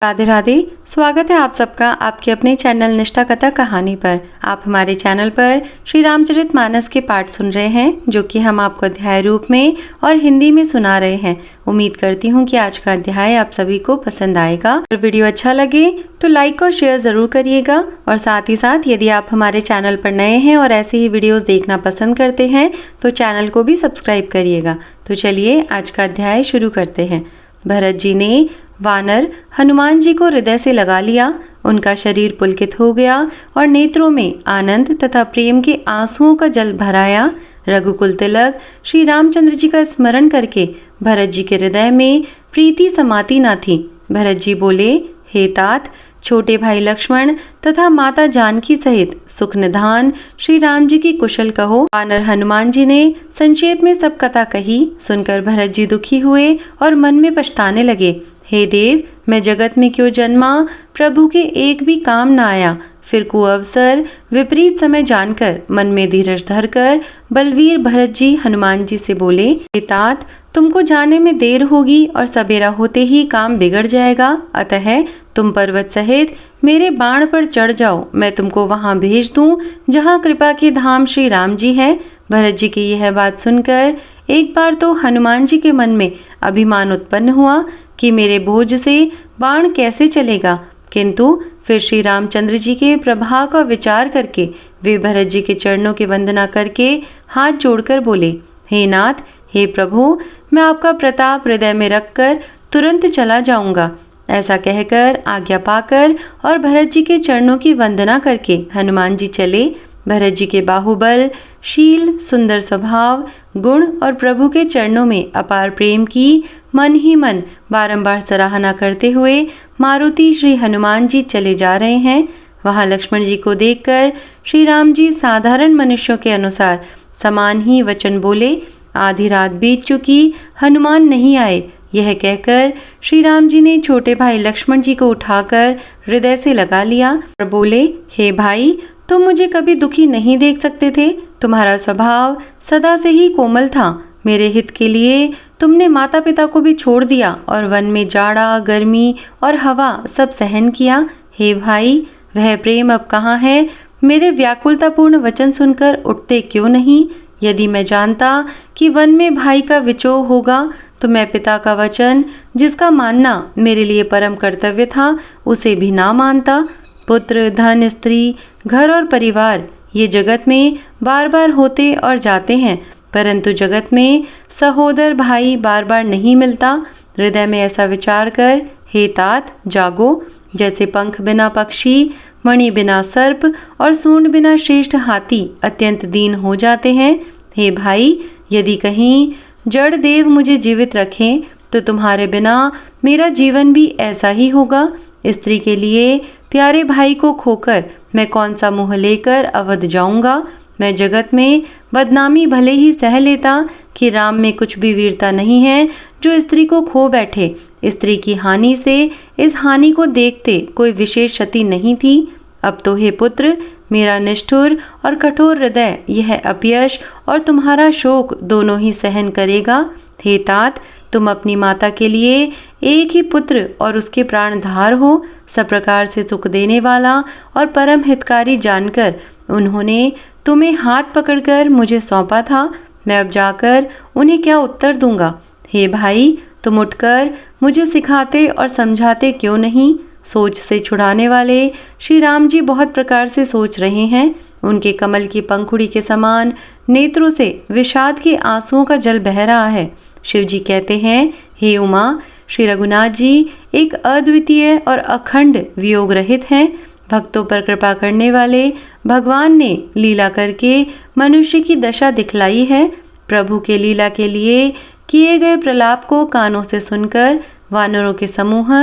राधे राधे। स्वागत है आप सबका आपके अपने चैनल निष्ठा कथा कहानी पर। आप हमारे चैनल पर श्री रामचरितमानस के पाठ सुन रहे हैं, जो कि हम आपको अध्याय रूप में और हिंदी में सुना रहे हैं। उम्मीद करती हूँ कि आज का अध्याय आप सभी को पसंद आएगा। और वीडियो अच्छा लगे तो लाइक और शेयर ज़रूर करिएगा। और साथ ही साथ यदि आप हमारे चैनल पर नए हैं और ऐसे ही वीडियोज़ देखना पसंद करते हैं तो चैनल को भी सब्सक्राइब करिएगा। तो चलिए आज का अध्याय शुरू करते हैं। भरत जी ने वानर हनुमान जी को हृदय से लगा लिया। उनका शरीर पुलकित हो गया और नेत्रों में आनंद तथा प्रेम के आंसुओं का जल भराया। रघुकुल तिलक श्री रामचंद्र जी का स्मरण करके भरत जी के हृदय में प्रीति समाती न थी। भरत जी बोले, हे तात, छोटे भाई लक्ष्मण तथा माता जानकी सहित सुख निधान श्री राम जी की कुशल कहो। वानर हनुमान जी ने संक्षेप में सब कथा कही। सुनकर भरत जी दुखी हुए और मन में पछताने लगे। हे देव, मैं जगत में क्यों जन्मा, प्रभु के एक भी काम न आया। फिर कुअवसर विपरीत समय जानकर मन में धीरज धरकर बलवीर भरत जी हनुमान जी से बोले, हे तात, तुमको जाने में देर होगी और सवेरा होते ही काम बिगड़ जाएगा। अतः तुम पर्वत सहित मेरे बाण पर चढ़ जाओ। मैं तुमको वहां भेज दूं जहां कृपा के धाम श्री राम जी है। भरत जी की यह बात सुनकर एक बार तो हनुमान जी के मन में अभिमान उत्पन्न हुआ कि मेरे बोझ से बाण कैसे चलेगा, किंतु फिर श्री रामचंद्र जी के प्रभाव का विचार करके वे भरत जी के चरणों की वंदना करके हाथ जोड़कर बोले, हे नाथ, हे प्रभु, मैं आपका प्रताप हृदय में रखकर तुरंत चला जाऊंगा। ऐसा कहकर आज्ञा पाकर और भरत जी के चरणों की वंदना करके हनुमान जी चले। भरत जी के बाहुबल, शील, सुंदर स्वभाव, गुण और प्रभु के चरणों में अपार प्रेम की मन ही मन बारंबार सराहना करते हुए मारुति श्री हनुमान जी चले जा रहे हैं। वहां लक्ष्मण जी को देखकर श्री राम जी साधारण मनुष्यों के अनुसार समान ही वचन बोले। आधी रात बीत चुकी, हनुमान नहीं आए। यह कहकर श्री राम जी ने छोटे भाई लक्ष्मण जी को उठाकर हृदय से लगा लिया और बोले, हे भाई, तुम मुझे कभी दुखी नहीं देख सकते थे। तुम्हारा स्वभाव सदा से ही कोमल था। मेरे हित के लिए तुमने माता पिता को भी छोड़ दिया और वन में जाड़ा, गर्मी और हवा सब सहन किया। हे भाई, वह प्रेम अब कहाँ है? मेरे व्याकुलतापूर्ण वचन सुनकर उठते क्यों नहीं? यदि मैं जानता कि वन में भाई का विचोह होगा तो मैं पिता का वचन, जिसका मानना मेरे लिए परम कर्तव्य था, उसे भी ना मानता। पुत्र, धन, स्त्री, घर और परिवार ये जगत में बार बार होते और जाते हैं, परंतु जगत में सहोदर भाई बार बार नहीं मिलता। हृदय में ऐसा विचार कर, हे तात, जागो। जैसे पंख बिना पक्षी, मणि बिना सर्प और सूंड बिना श्रेष्ठ हाथी अत्यंत दीन हो जाते हैं। हे भाई, यदि कहीं जड़ देव मुझे जीवित रखें तो तुम्हारे बिना मेरा जीवन भी ऐसा ही होगा। स्त्री के लिए प्यारे भाई को खोकर मैं कौन सा मुँह लेकर अवध जाऊंगा। मैं जगत में बदनामी भले ही सह लेता कि राम में कुछ भी वीरता नहीं है जो स्त्री को खो बैठे। स्त्री की हानि से इस हानि को देखते कोई विशेष क्षति नहीं थी। अब तो हे पुत्र, मेरा निष्ठुर और कठोर हृदय यह अपयश और तुम्हारा शोक दोनों ही सहन करेगा। हे तात, तुम अपनी माता के लिए एक ही पुत्र और उसके प्राणधार हो। सब प्रकार से सुख देने वाला और परम हितकारी जानकर उन्होंने तुम्हें हाथ पकड़कर मुझे सौंपा था। मैं अब जाकर उन्हें क्या उत्तर दूंगा? हे भाई, तुम उठकर मुझे सिखाते और समझाते क्यों नहीं? सोच से छुड़ाने वाले श्री राम जी बहुत प्रकार से सोच रहे हैं। उनके कमल की पंखुड़ी के समान नेत्रों से विषाद के आंसुओं का जल बह रहा है। शिव जी कहते हैं, हे उमा, श्री रघुनाथ जी एक अद्वितीय और अखंड वियोग रहित हैं। भक्तों पर कृपा करने वाले भगवान ने लीला करके मनुष्य की दशा दिखलाई है। प्रभु के लीला के लिए किए गए प्रलाप को कानों से सुनकर वानरों के समूह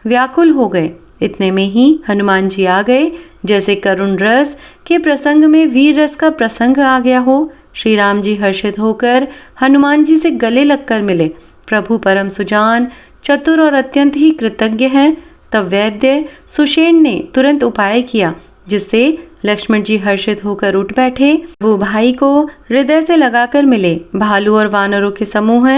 व्याकुल हो गए। इतने में ही हनुमान जी आ गए। जैसे करुण रस के प्रसंग में वीर रस का प्रसंग आ गया हो। श्री राम जी हर्षित होकर हनुमान जी से गले लगकर मिले। प्रभु परम सुजान, चतुर और अत्यंत ही कृतज्ञ हैं। तब वैद्य सुषेण ने तुरंत उपाय किया, जिससे लक्ष्मण जी हर्षित होकर उठ बैठे। वो भाई को हृदय से लगाकर मिले। भालू और वानरों के समूह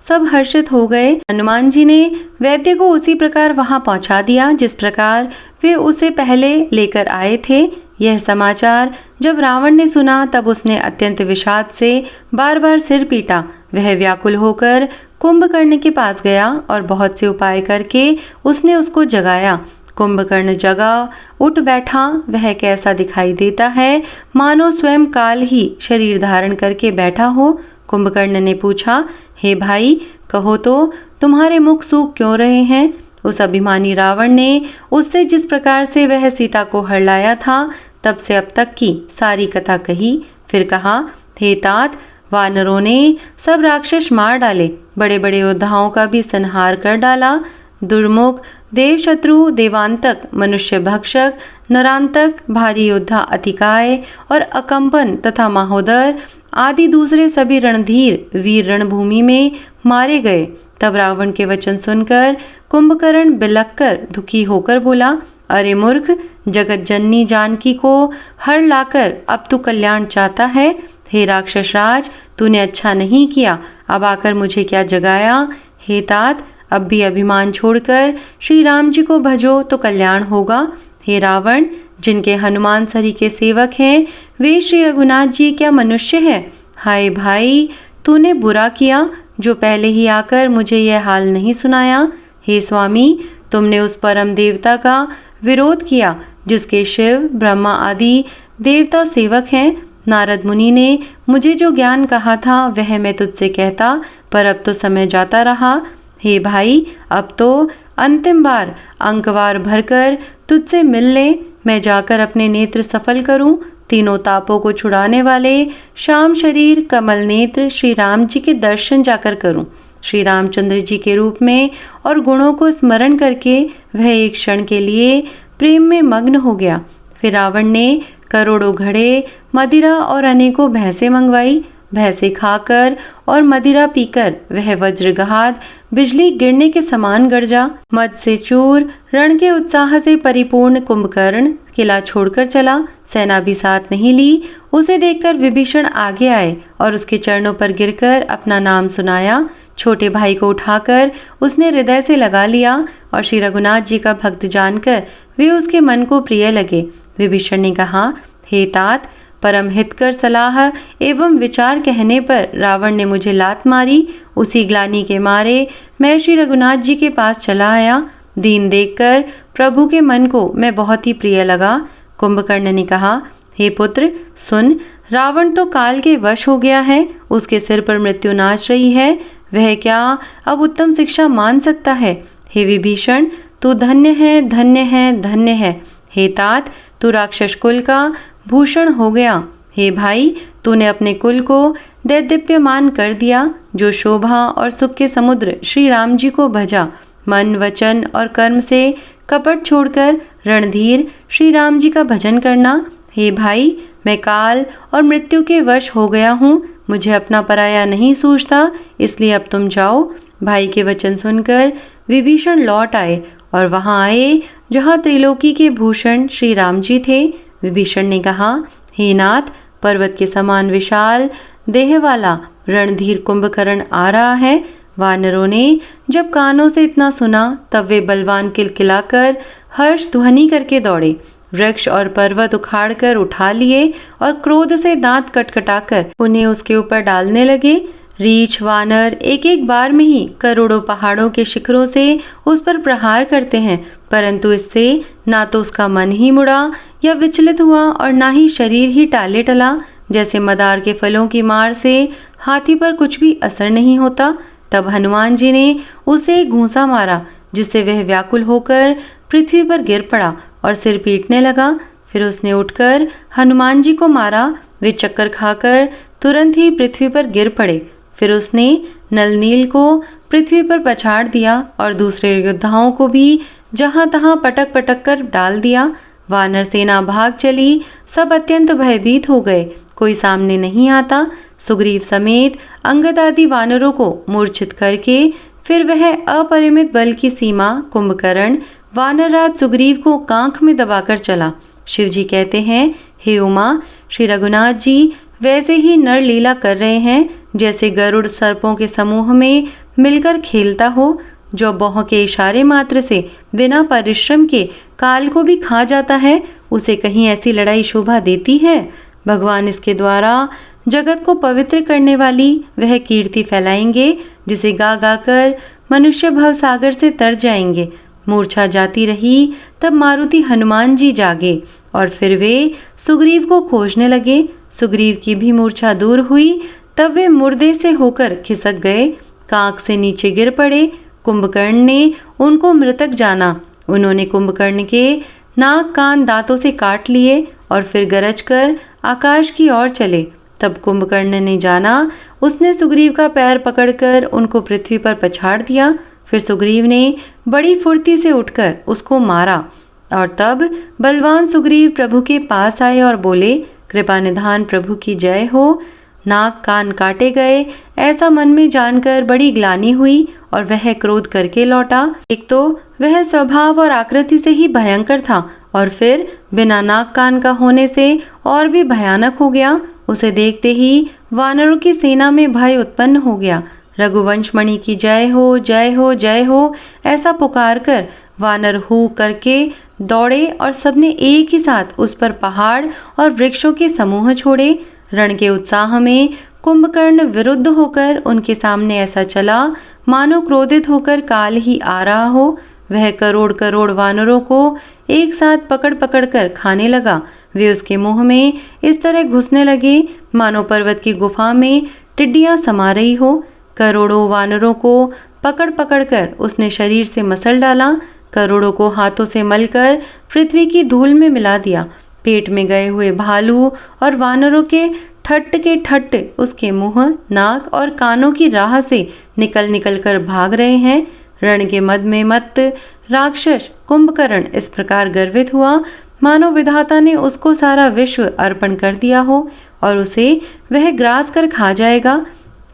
सब हर्षित हो गए। हनुमान जी ने वैद्य को उसी प्रकार वहां पहुंचा दिया जिस प्रकार वे उसे पहले लेकर आए थे। यह समाचार जब रावण ने सुना तब उसने अत्यंत विषाद से बार बार सिर पीटा। वह व्याकुल होकर कुंभकर्ण के पास गया और बहुत से उपाय करके उसने उसको जगाया। कुंभकर्ण जगा उठ बैठा। वह कैसा दिखाई देता है, मानो स्वयं काल ही शरीर धारण करके बैठा हो। कुंभकर्ण ने पूछा, हे भाई, कहो तो तुम्हारे मुख सूख क्यों रहे हैं? उस अभिमानी रावण ने उससे जिस प्रकार से वह सीता को हरलाया था तब से अब तक की सारी कथा कही। फिर कहा, हे तात, वानरों ने सब राक्षस मार डाले, बड़े बड़े योद्धाओं का भी संहार कर डाला। दुर्मुख, देवशत्रु, देवांतक, मनुष्य भक्षक, नरांतक, भारी योद्धा अतिकाय और अकंपन तथा महोदर आदि दूसरे सभी रणधीर वीर रणभूमि में मारे गए। तब रावण के वचन सुनकर कुंभकर्ण बिलखकर दुखी होकर बोला, अरे मूर्ख, जगत जननी जानकी को हर लाकर अब तू कल्याण चाहता है। हे राक्षस राज, तूने अच्छा नहीं किया, अब आकर मुझे क्या जगाया? हे तात, अब भी अभिमान छोड़कर श्री राम जी को भजो तो कल्याण होगा। हे रावण, जिनके हनुमान सरी के सेवक हैं वे श्री रघुनाथ जी क्या मनुष्य है? हाय भाई, तूने बुरा किया जो पहले ही आकर मुझे यह हाल नहीं सुनाया। हे स्वामी, तुमने उस परम देवता का विरोध किया जिसके शिव, ब्रह्मा आदि देवता सेवक हैं। नारद मुनि ने मुझे जो ज्ञान कहा था वह मैं तुझसे कहता, पर अब तो समय जाता रहा। हे भाई, अब तो अंतिम बार अंकवार भरकर तुझसे मिल ले, मैं जाकर अपने नेत्र सफल करूं। तीनों तापों को छुड़ाने वाले श्याम शरीर कमल नेत्र श्री राम जी के दर्शन जाकर करूं। श्री रामचंद्र जी के रूप में और गुणों को स्मरण करके वह एक क्षण के लिए प्रेम में मग्न हो गया। फिर रावण ने करोड़ों घड़े मदिरा और अनेकों भैंसे मंगवाई। भैंसे खाकर और मदिरा पीकर वह वज्रघात बिजली गिरने के समान गरजा। मद से चूर रण के उत्साह से परिपूर्ण कुंभकर्ण किला छोड़कर चला। सेना भी साथ नहीं ली। उसे देखकर विभीषण आगे आए और उसके चरणों पर गिरकर अपना नाम सुनाया। छोटे भाई को उठाकर उसने हृदय से लगा लिया और श्री रघुनाथ जी का भक्त जानकर वे उसके मन को प्रिय लगे। विभीषण ने कहा, हे तात, परम हितकर सलाह एवं विचार कहने पर रावण ने मुझे लात मारी। उसी ग्लानि के मारे मैं श्री रघुनाथ जी के पास चला आया। दीन देखकर प्रभु के मन को मैं बहुत ही प्रिय लगा। कुंभकर्ण ने कहा, हे पुत्र, सुन, रावण तो काल के वश हो गया है, उसके सिर पर मृत्यु नाच रही है। वह क्या अब उत्तम शिक्षा मान सकता है? हे विभीषण, तू धन्य है, धन्य है, धन्य है। हे तात, तू राक्षस कुल का भूषण हो गया। हे भाई, तूने अपने कुल को दैदीप्यमान कर दिया। जो शोभा और सुख के समुद्र श्री राम जी को भजा, मन, वचन और कर्म से कपट छोड़कर रणधीर श्री राम जी का भजन करना। हे भाई, मैं काल और मृत्यु के वश हो गया हूँ, मुझे अपना पराया नहीं सूझता, इसलिए अब तुम जाओ। भाई के वचन सुनकर विभीषण लौट आए और वहां आए जहां त्रिलोकी के भूषण श्री राम जी थे। विभीषण ने कहा, हे नाथ, पर्वत के समान विशाल देह वाला रणधीर कुंभकर्ण आ रहा है। वानरों ने जब कानों से इतना सुना तब वे बलवान किलकिलाकर हर्ष ध्वनि करके दौड़े। वृक्ष और पर्वत उखाड़कर उठा लिए और क्रोध से दांत कटकटाकर उन्हें उसके ऊपर डालने लगे। रीछ, वानर एक एक बार में ही करोड़ों पहाड़ों के शिखरों से उस पर प्रहार करते हैं, परंतु इससे ना तो उसका मन ही मुड़ा या विचलित हुआ और ना ही शरीर ही टाले टला। जैसे मदार के फलों की मार से हाथी पर कुछ भी असर नहीं होता। तब हनुमान जी ने उसे एक घूंसा मारा जिससे वह व्याकुल होकर पृथ्वी पर गिर पड़ा और सिर पीटने लगा। फिर उसने उठकर हनुमान जी को मारा। वे चक्कर खाकर तुरंत ही पृथ्वी पर गिर पड़े। फिर उसने नलनील को पृथ्वी पर पछाड़ दिया और दूसरे योद्धाओं को भी जहां तहां पटक पटक कर डाल दिया। वानर सेना भाग चली। सब अत्यंत भयभीत हो गए, कोई सामने नहीं आता। सुग्रीव समेत अंगद आदि वानरों को मूर्छित करके फिर वह अपरिमित बल की सीमा कुंभकर्ण वानरराज सुग्रीव को कांख में दबाकर चला। शिवजी कहते हैं, हे उमा, श्री रघुनाथ जी वैसे ही नर लीला कर रहे हैं जैसे गरुड़ सर्पों के समूह में मिलकर खेलता हो, जो बौहों के इशारे मात्र से बिना परिश्रम के काल को भी खा जाता है, उसे कहीं ऐसी लड़ाई शोभा देती है? भगवान इसके द्वारा जगत को पवित्र करने वाली वह कीर्ति फैलाएंगे, जिसे गा गा कर मनुष्य भवसागर से तर जाएंगे। मूर्छा जाती रही, तब मारुति हनुमान जी जागे और फिर वे सुग्रीव को खोजने लगे। सुग्रीव की भी मूर्छा दूर हुई, तब वे मुर्दे से होकर खिसक गए, कांख से नीचे गिर पड़े। कुंभकर्ण ने उनको मृतक जाना। उन्होंने कुंभकर्ण के नाक कान दांतों से काट लिए और फिर गरज कर आकाश की ओर चले। तब कुंभकर्ण ने जाना, उसने सुग्रीव का पैर पकड़कर उनको पृथ्वी पर पछाड़ दिया। फिर सुग्रीव ने बड़ी फुर्ती से उठकर उसको मारा और तब बलवान सुग्रीव प्रभु के पास आए और बोले, कृपा निधान प्रभु की जय हो। नाक कान काटे गए, ऐसा मन में जानकर बड़ी ग्लानि हुई और वह क्रोध करके लौटा। एक तो वह स्वभाव और आकृति से ही भयंकर था और फिर बिना नाक कान का होने से और भी भयानक हो गया। उसे देखते ही वानरों की सेना में भय उत्पन्न हो गया। रघुवंश मणि की जय हो, जय हो, जय हो, ऐसा पुकार कर वानर हू करके दौड़े और सबने एक ही साथ उस पर पहाड़ और वृक्षों के समूह छोड़े। रण के उत्साह में कुंभकर्ण विरुद्ध होकर उनके सामने ऐसा चला मानो क्रोधित होकर काल ही आ रहा हो। वह करोड़ करोड़ वानरों को एक साथ पकड़ पकड़ कर खाने लगा। वे उसके मुंह में इस तरह घुसने लगे मानो पर्वत की गुफा में टिड्डियां समा रही हो। करोड़ों वानरों को पकड़ पकड़ कर उसने शरीर से मसल डाला। करोड़ों को हाथों से मलकर पृथ्वी की धूल में मिला दिया। पेट में गए हुए भालू और वानरों के ठट्ट उसके मुंह, नाक और कानों की राह से निकल निकल कर भाग रहे हैं। रण के मद में मत्त राक्षस कुंभकर्ण इस प्रकार गर्वित हुआ मानो विधाता ने उसको सारा विश्व अर्पण कर दिया हो और उसे वह ग्रास कर खा जाएगा।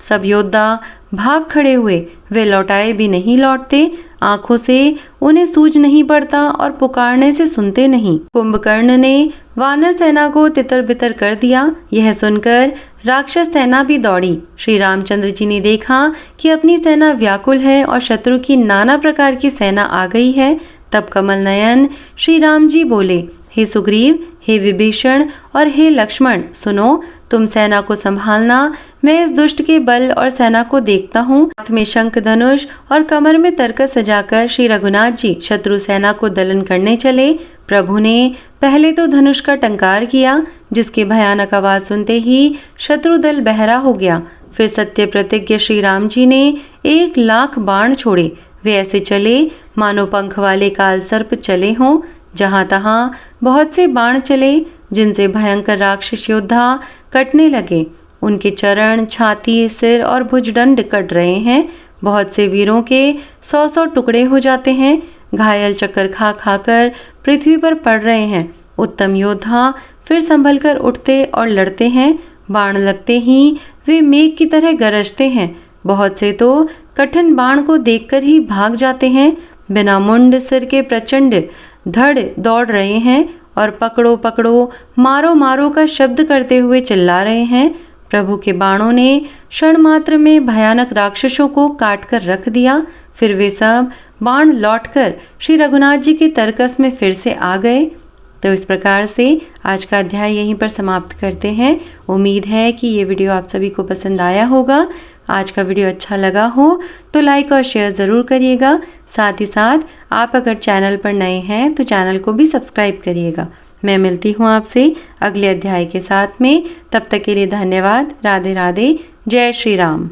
सब योद्धा भाग खड़े हुए, वे लौटाए भी नहीं लौटते, आंखों से उन्हें सूझ नहीं पड़ता और पुकारने से सुनते नहीं। कुंभकर्ण ने वानर सेना को तितर बितर कर दिया। यह सुनकर राक्षस सेना भी दौड़ी। श्री रामचंद्र जी ने देखा कि अपनी सेना व्याकुल है और शत्रु की नाना प्रकार की सेना आ गई है। तब कमल नयन श्री राम जी बोले, हे सुग्रीव, हे विभीषण और हे लक्ष्मण, सुनो, तुम सेना को संभालना। मैं इस दुष्ट के बल और सेना को देखता हूँ। हाथ में शंख धनुष और कमर में तरकस सजाकर श्री रघुनाथ जी शत्रु सेना को दलन करने चले। प्रभु ने पहले तो धनुष का टंकार किया, जिसकी भयानक आवाज सुनते ही शत्रु दल बहरा हो गया। फिर सत्य प्रतिज्ञ श्री राम जी ने 1,00,000 बाण छोड़े। वे ऐसे चले मानो पंख वाले काल सर्प चले हों। जहां तहां बहुत से बाण चले, जिनसे भयंकर राक्षस योद्धा कटने लगे। उनके चरण, छाती, सिर और भुजदंड कट रहे हैं। बहुत से वीरों के 100-100 टुकड़े हो जाते हैं। घायल चक्कर खा खाकर पृथ्वी पर पड़ रहे हैं। उत्तम योद्धा फिर संभल कर उठते और लड़ते हैं। बाण लगते ही वे मेघ की तरह गरजते हैं। बहुत से तो कठिन बाण को देखकर ही भाग जाते हैं। बिना मुंड सिर के प्रचंड धड़ दौड़ रहे हैं और पकड़ो पकड़ो, मारो मारो का शब्द करते हुए चिल्ला रहे हैं। प्रभु के बाणों ने क्षण मात्र में भयानक राक्षसों को काट कर रख दिया। फिर वे सब बाण लौटकर श्री रघुनाथ जी के तरकस में फिर से आ गए। तो इस प्रकार से आज का अध्याय यहीं पर समाप्त करते हैं। उम्मीद है कि ये वीडियो आप सभी को पसंद आया होगा। आज का वीडियो अच्छा लगा हो तो लाइक और शेयर ज़रूर करिएगा। साथ ही साथ आप अगर चैनल पर नए हैं तो चैनल को भी सब्सक्राइब करिएगा। मैं मिलती हूँ आपसे अगले अध्याय के साथ में। तब तक के लिए धन्यवाद। राधे राधे। जय श्री राम।